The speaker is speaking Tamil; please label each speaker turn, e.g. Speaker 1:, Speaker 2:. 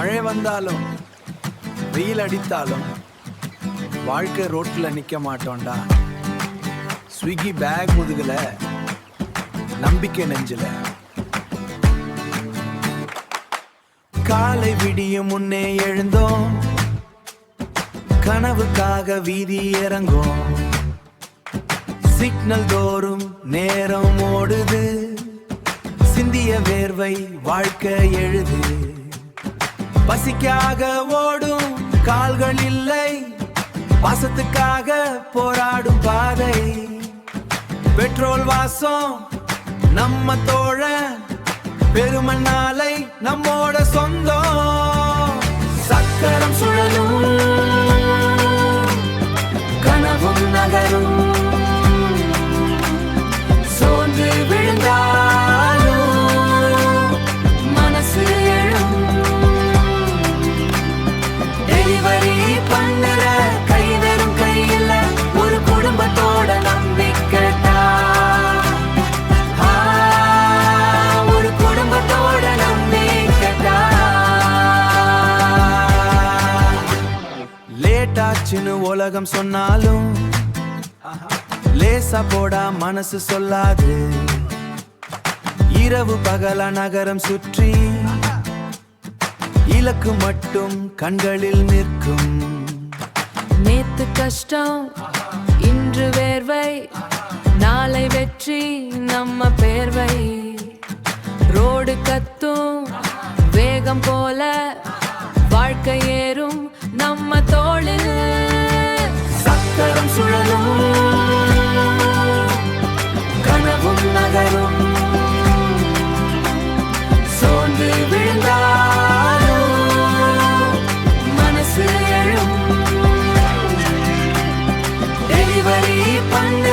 Speaker 1: மழை வந்தாலும் வெயில் அடித்தாலும் வாழ்க்கை ரோட்ல நிக்க மாட்டோம்டா. ஸ்விக்கி பேக் முதுகுல, நம்பிக்கை நெஞ்சில. காலை விடியும் முன்னே எழுந்தோம், கனவுக்காக வீதி இறங்கும். சிக்னல் தோறும் நேரம் ஓடுது, சிந்திய வேர்வை வாழ்க்கை எழுது. பசிக்காக ஓடும் கால்கள் இல்லை, பாசத்துக்காக போராடும் பாதை. பெட்ரோல் வாசம் நம்ம தோழ, பெருமை நாளை நம்மோட சொந்தம். சக்கரம் சுழலும், கனவும் நகரும். சோர்ந்து விழுந்தாலும் மனசு எழும். டெலிவரி பண்ணுற கை வெறும் கையில் ஒரு குடும்பத்தோட நம்பிக்கைட்டா. ஒரு குடும்பத்தோட நம்பிக்கைட்டா. லேட்டாச்சுன்னு உலகம் சொன்னாலும் லேசா போடா மனசு சொல்லாது. இரவு பகல நகரம் சுற்றி இலக்கு மட்டும் கண்களில் நிற்கும்.
Speaker 2: நேத்து கஷ்டம் இன்று வேர்வை, நாளை வெற்றி நம்ம பேர்வை. ரோடு கத்தும் வேகம் போல வாழ்க்கை ஏறும் நம்ம தோளில்.
Speaker 1: சக்கரம் சுழலும், கனவும் நகரும். சோர்ந்து விழுந்தாலும் மனசு எழும். டெலிவரி பண்ணு